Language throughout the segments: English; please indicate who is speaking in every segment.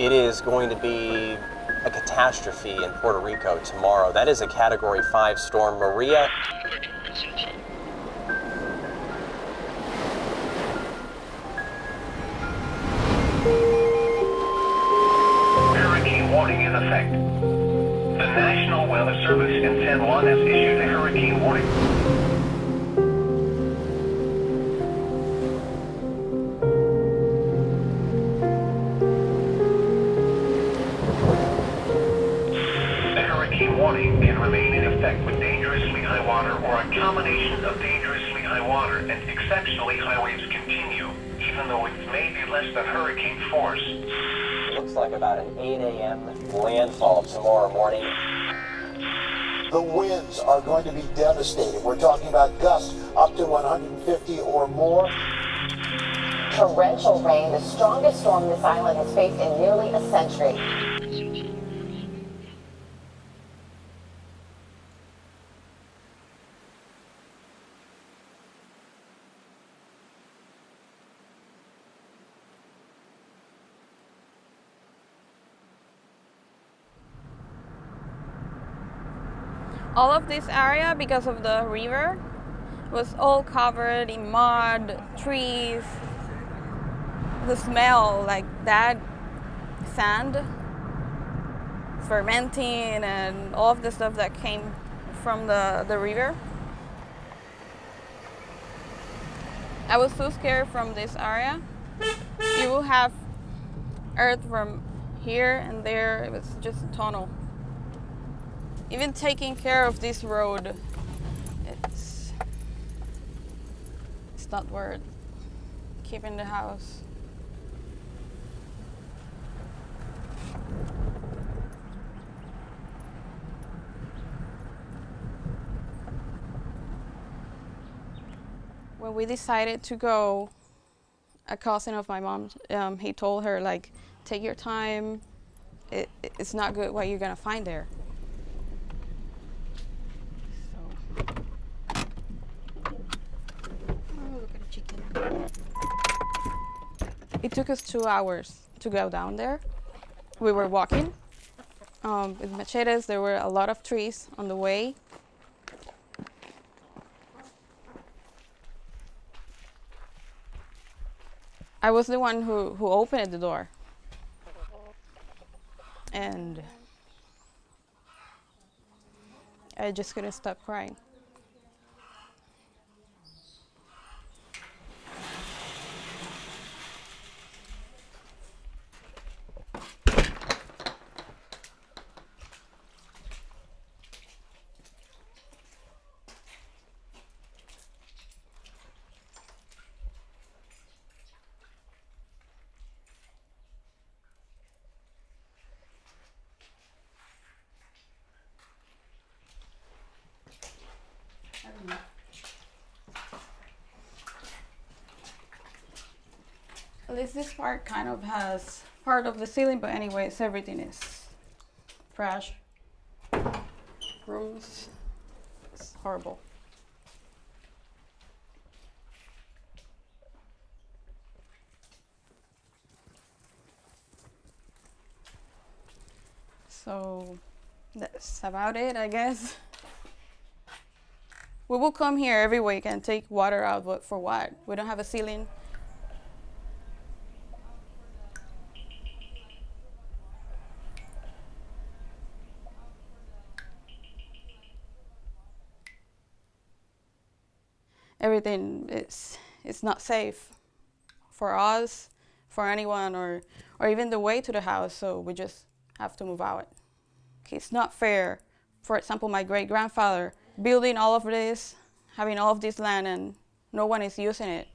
Speaker 1: It is going to be a catastrophe in Puerto Rico tomorrow. That is a Category 5 storm. Maria.
Speaker 2: Hurricane warning in effect. The National Weather Service in San Juan has issued a hurricane warning. The hurricane warning can remain in effect with dangerously high water or a combination of dangerously high water and exceptionally high waves continue, even though it may be less than hurricane force.
Speaker 1: Looks like about an 8 a.m. landfall tomorrow morning.
Speaker 3: The winds are going to be devastating. We're talking about gusts up to 150 or more.
Speaker 4: Torrential rain, the strongest storm this island has faced in nearly a century.
Speaker 5: All of this area, because of the river, was all covered in mud, trees. The smell, like that sand fermenting and all of the stuff that came from the river. I was so scared from this area. You will have earth from here and there. It was just a tunnel. Even taking care of this road, it's not worth keeping the house. When we decided to go, a cousin of my mom's, he told her, like, take your time. It's not good what you're gonna find there. It took us 2 hours to go down there. We were walking with machetes. There were a lot of trees on the way. I was the one who opened the door. And I just couldn't stop crying. At least this part kind of has part of the ceiling, but anyways, everything is trash. Rooms, it's horrible. So that's about it, I guess. We will come here every week and take water out, but for what? We don't have a ceiling. Everything is not safe for us, for anyone, or even the way to the house, so we just have to move out. It's not fair. For example, my great-grandfather building all of this, having all of this land, and no one is using it.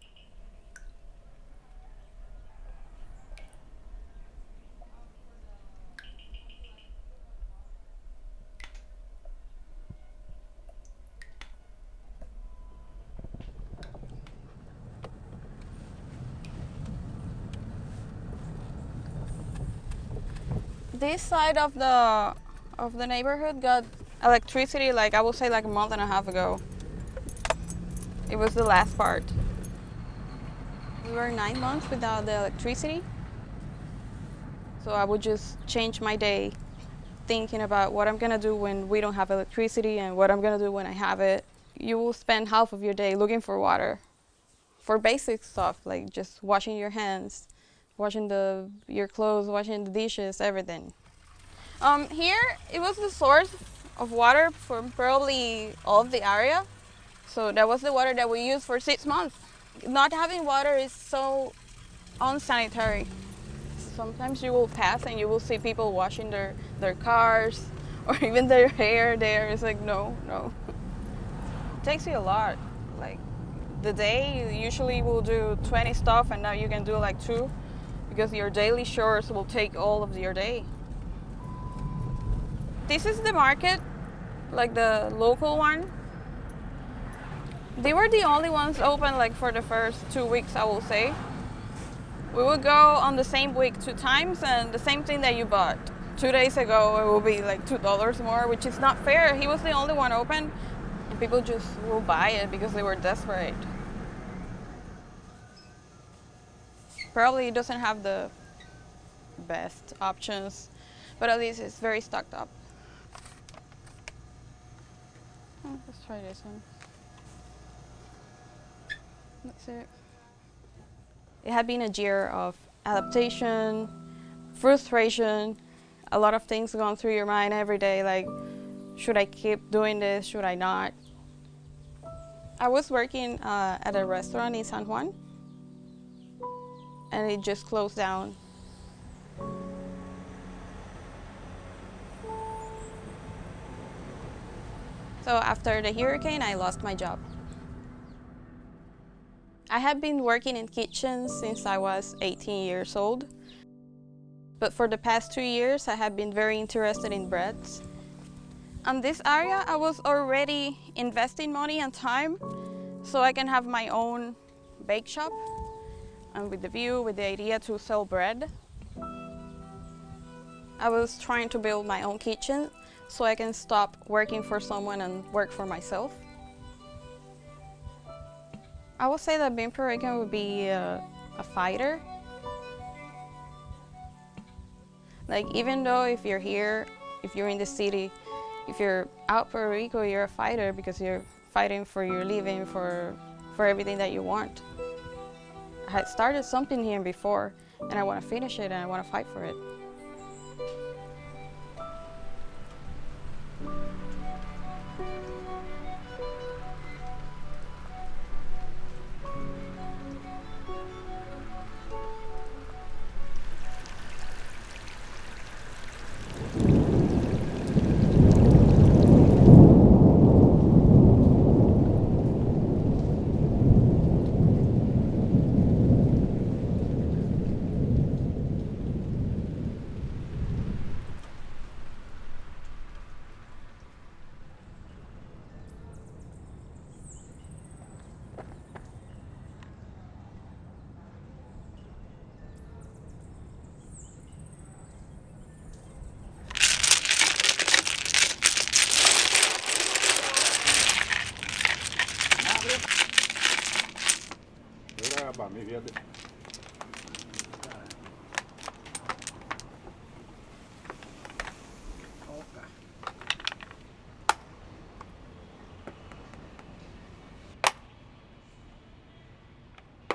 Speaker 5: This side of the neighborhood got electricity, like I would say, like a month and a half ago. It was the last part. We were 9 months without the electricity. So I would just change my day thinking about what I'm gonna do when we don't have electricity and what I'm gonna do when I have it. You will spend half of your day looking for water for basic stuff like just washing your hands, washing your clothes, washing the dishes, everything. Here it was the source of water for probably all of the area. So that was the water that we used for 6 months. Not having water is so unsanitary. Sometimes you will pass and you will see people washing their cars or even their hair there. It's like, no, no. It takes you a lot. Like the day, you usually will do 20 stuff and now you can do like 2 because your daily chores will take all of your day. This is the market, like the local one. They were the only ones open like for the first 2 weeks, I will say. We would go on the same week 2 times and the same thing that you bought 2 days ago, it will be like $2 more, which is not fair. He was the only one open and people just will buy it because they were desperate. Probably it doesn't have the best options, but at least it's very stocked up. Let's try this one. That's it. It had been a year of adaptation, frustration, a lot of things going through your mind every day, like, should I keep doing this, should I not? I was working at a restaurant in San Juan, and it just closed down. So after the hurricane, I lost my job. I had been working in kitchens since I was 18 years old. But for the past 2 years, I have been very interested in breads. In this area, I was already investing money and time so I can have my own bake shop and with the idea to sell bread. I was trying to build my own kitchen so I can stop working for someone and work for myself. I would say that being Puerto Rican would be a fighter. Like, even though if you're here, if you're in the city, if you're out Puerto Rico, you're a fighter because you're fighting for your living, for everything that you want. I had started something here before, and I want to finish it, and I want to fight for it.
Speaker 6: Para mí, fíjate.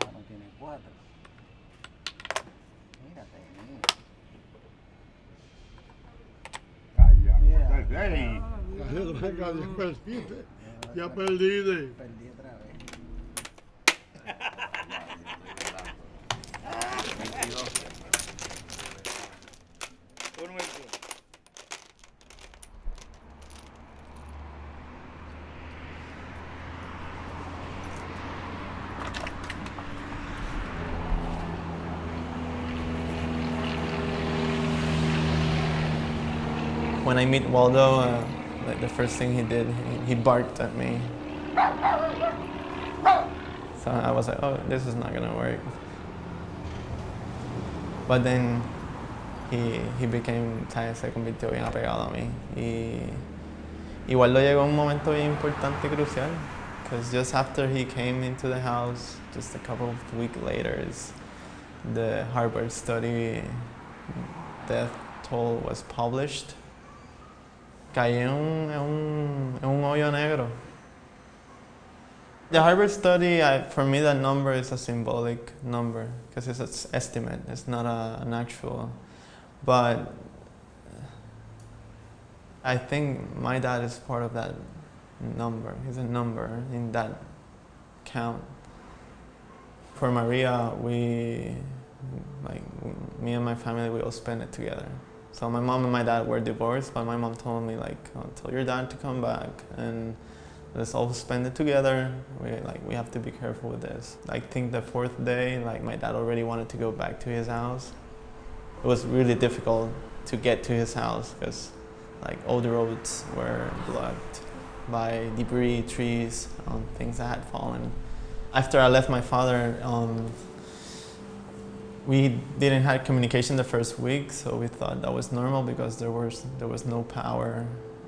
Speaker 7: No tiene 4. Mírate,
Speaker 6: Calla, ya perdiste.
Speaker 7: Perdí otra vez.
Speaker 8: When I meet Waldo, the first thing he did, he barked at me. So I was like, oh, this is not gonna work. But then he became, se convirtió bien apegado a mí. Y Waldo llegó a un momento bien importante y crucial. Because just after he came into the house, just a couple of weeks later, the Harvard study death toll was published, caí en un hoyo negro. The Harvard study, for me, that number is a symbolic number because it's an estimate. It's not an actual. But I think my dad is part of that number. He's a number in that count. For Maria, me and my family, we all spend it together. So my mom and my dad were divorced, but my mom told me tell your dad to come back and let's all spend it together. We have to be careful with this. I think the fourth day, my dad already wanted to go back to his house. It was really difficult to get to his house because all the roads were blocked by debris, trees, things that had fallen. After I left my father, we didn't have communication the first week, so we thought that was normal because there was no power,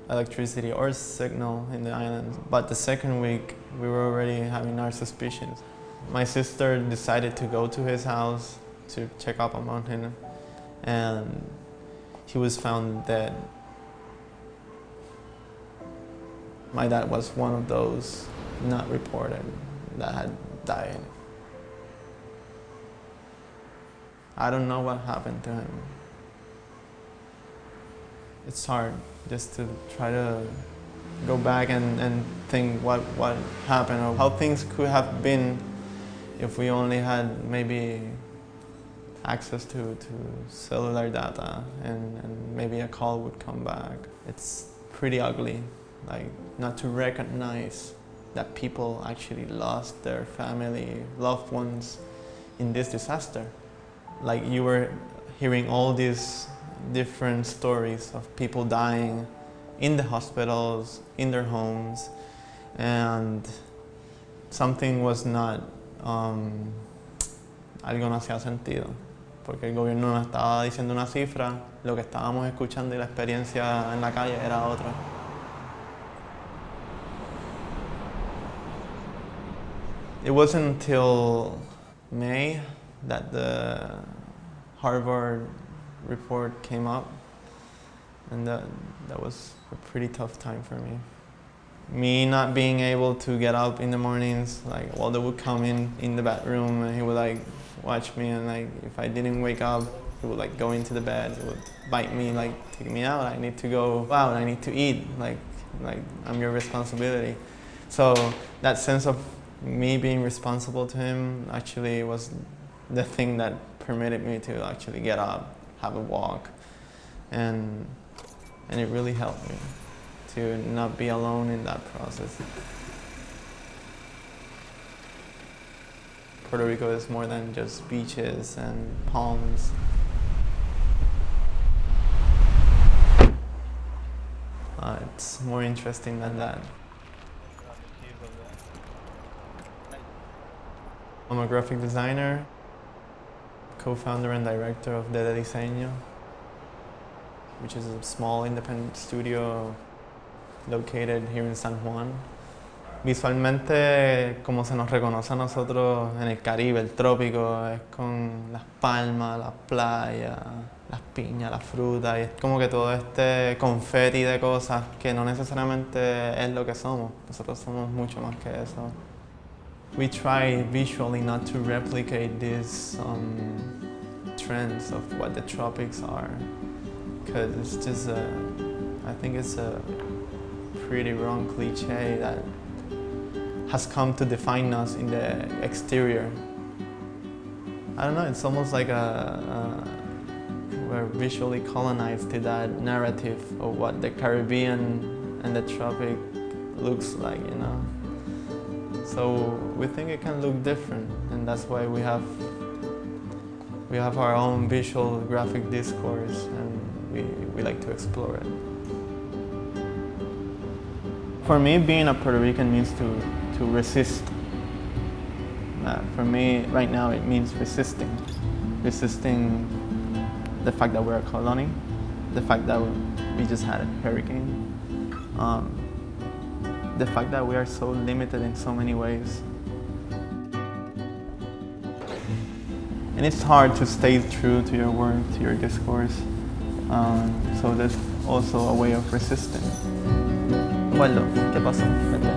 Speaker 8: electricity, or signal in the island. But the second week, we were already having our suspicions. My sister decided to go to his house to check up on him, and he was found dead. My dad was one of those not reported that had died. I don't know what happened to him. It's hard just to try to go back and think what happened or how things could have been if we only had maybe access to cellular data and maybe a call would come back. It's pretty ugly, not to recognize that people actually lost their family, loved ones in this disaster. You were hearing all these different stories of people dying in the hospitals, in their homes, and something was not, algo no hacía sentido, porque el gobierno nos estaba diciendo una cifra, lo que estábamos escuchando y la experiencia en la calle era otra. It wasn't until May that the Harvard report came up, and that was a pretty tough time for me. Me not being able to get up in the mornings, Waldo would come in the bedroom and he would watch me, and if I didn't wake up, he would go into the bed, he would bite me, take me out, I need to go out, I need to eat, I'm your responsibility. So that sense of me being responsible to him actually was the thing that permitted me to actually get up, have a walk, and it really helped me to not be alone in that process. Puerto Rico is more than just beaches and palms. It's more interesting than that. I'm a graphic designer, co-founder and director of De Diseño, which is a small independent studio located here in San Juan. Visualmente, como se nos reconoce a nosotros en el Caribe, el trópico, es con las palmas, las playas, las piñas, las frutas, y es como que todo este confeti de cosas que no necesariamente es lo que somos. Nosotros somos mucho más que eso. We try visually not to replicate these trends of what the tropics are, because it's just I think it's a pretty wrong cliche that has come to define us in the exterior. I don't know, it's almost like we're visually colonized to that narrative of what the Caribbean and the tropic looks like, you know? So we think it can look different, and that's why we have our own visual graphic discourse, and we like to explore it. For me, being a Puerto Rican means to resist. For me, right now, it means resisting the fact that we're a colony, the fact that we just had a hurricane, the fact that we are so limited in so many ways. And it's hard to stay true to your work, to your discourse, So there's also a way of resisting. Waldo, ¿qué pasó? Vete.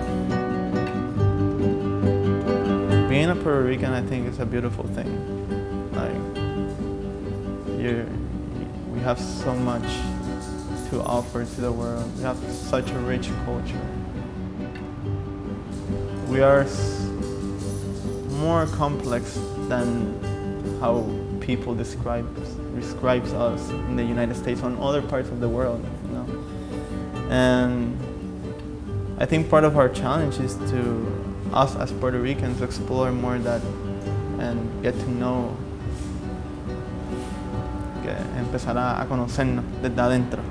Speaker 8: Being a Puerto Rican, I think, is a beautiful thing. Like, we have so much to offer to the world. We have such a rich culture. We are more complex than how people describes us in the United States or in other parts of the world, you know. And I think part of our challenge is to us as Puerto Ricans explore more that and get to know, que empezar a conocernos desde adentro.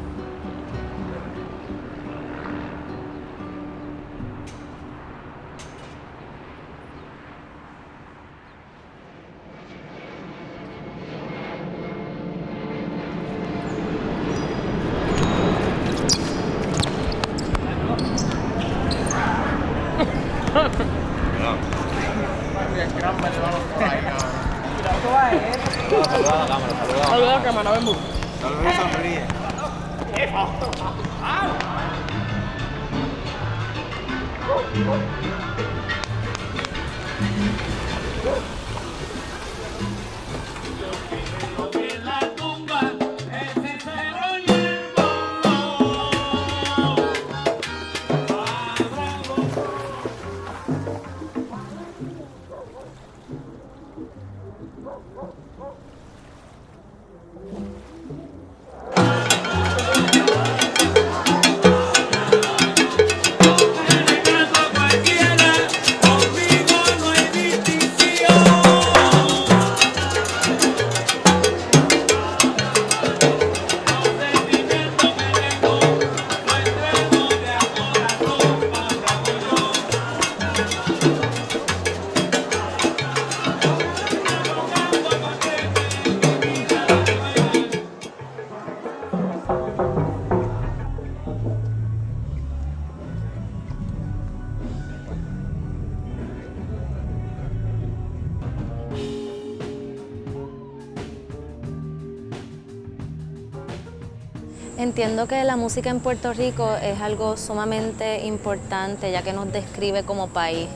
Speaker 7: Entiendo que la música en Puerto Rico es algo sumamente importante, ya que nos describe como país.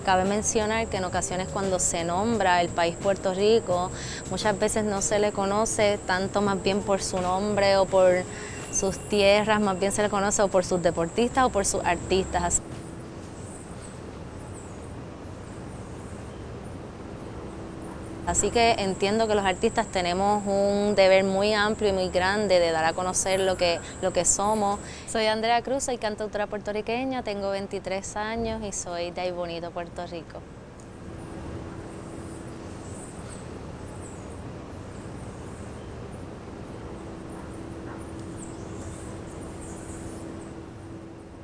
Speaker 7: Cabe mencionar que en ocasiones cuando se nombra el país Puerto Rico, muchas veces no se le conoce tanto más bien por su nombre o por sus tierras, más bien se le conoce o por sus deportistas o por sus artistas. Así que entiendo que los artistas tenemos un deber muy amplio y muy grande de dar a conocer lo que somos. Soy Andrea Cruz, soy cantautora puertorriqueña, tengo 23 años y soy de ahí bonito, Puerto Rico.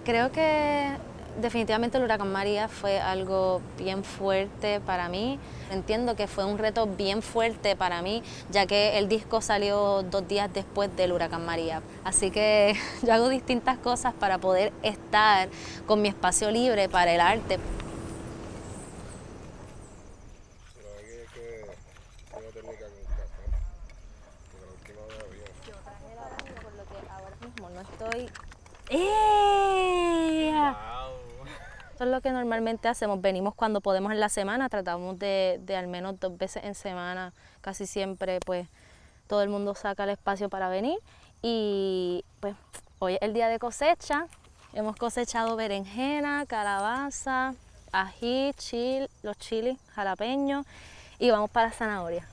Speaker 7: Creo que definitivamente el huracán María fue algo bien fuerte para mí. Entiendo que fue un reto bien fuerte para mí, ya que el disco salió 2 días después del huracán María. Así que yo hago distintas cosas para poder estar con mi espacio libre para el arte. Yo traje la araña, por lo que ahora mismo no estoy... Eso es lo que normalmente hacemos, venimos cuando podemos en la semana, tratamos de al menos 2 veces en semana, casi siempre pues todo el mundo saca el espacio para venir y pues hoy es el día de cosecha, hemos cosechado berenjena, calabaza, ají, los chiles, jalapeños y vamos para zanahoria.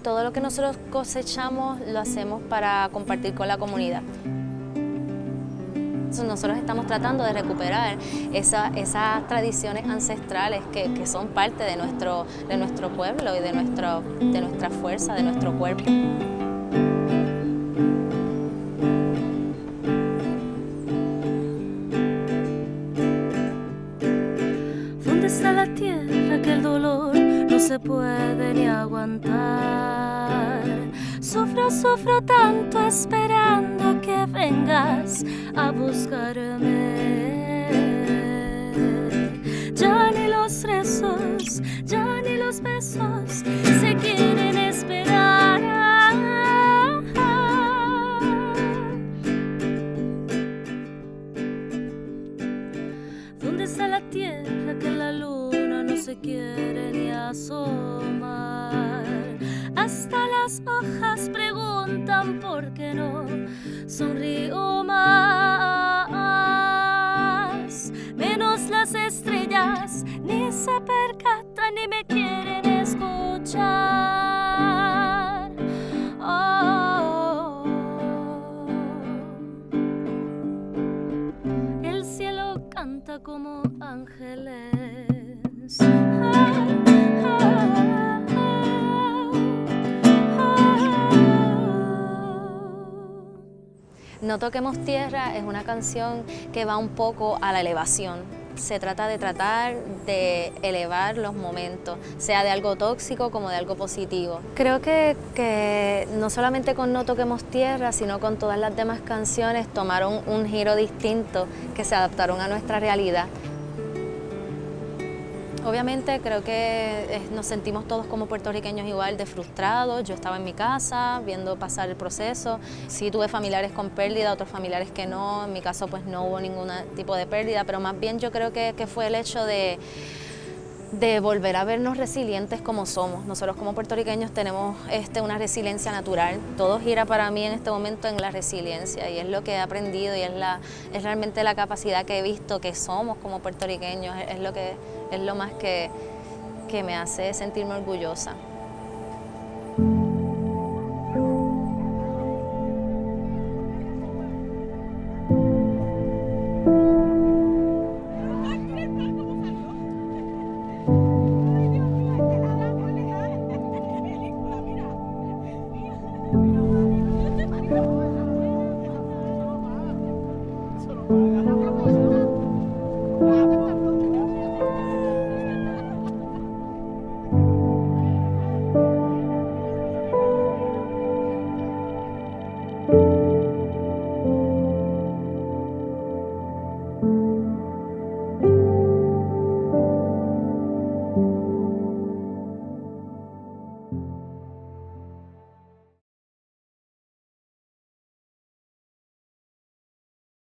Speaker 7: Todo lo que nosotros cosechamos lo hacemos para compartir con la comunidad. Nosotros estamos tratando de recuperar esas tradiciones ancestrales que son parte de nuestro pueblo y de nuestra fuerza, de nuestro cuerpo.
Speaker 9: ¿Dónde está la tierra que el dolor no se puede ni aguantar? Sufro tanto esperando que vengas a buscarme. Ya ni lo los rezos, ya ni los besos se quieren esperar. ¿Dónde está la tierra que la luna no se quiere ni asomar? Hasta las hojas preguntan por qué no sonrío más. Menos las estrellas ni se percatan ni me quieren escuchar. Oh. El cielo canta como ángeles.
Speaker 7: No toquemos tierra es una canción que va un poco a la elevación. Se trata de elevar los momentos, sea de algo tóxico como de algo positivo. Creo que no solamente con No Toquemos Tierra, sino con todas las demás canciones tomaron un giro distinto que se adaptaron a nuestra realidad. Obviamente creo que nos sentimos todos como puertorriqueños igual de frustrados. Yo estaba en mi casa viendo pasar el proceso. Sí tuve familiares con pérdida, otros familiares que no. En mi caso pues no hubo ningún tipo de pérdida, pero más bien yo creo que fue el hecho de volver a vernos resilientes como somos. Nosotros como puertorriqueños tenemos una resiliencia natural. Todo gira para mí en este momento en la resiliencia y es lo que he aprendido y es realmente la capacidad que he visto que somos como puertorriqueños. Es lo más que me hace sentirme orgullosa.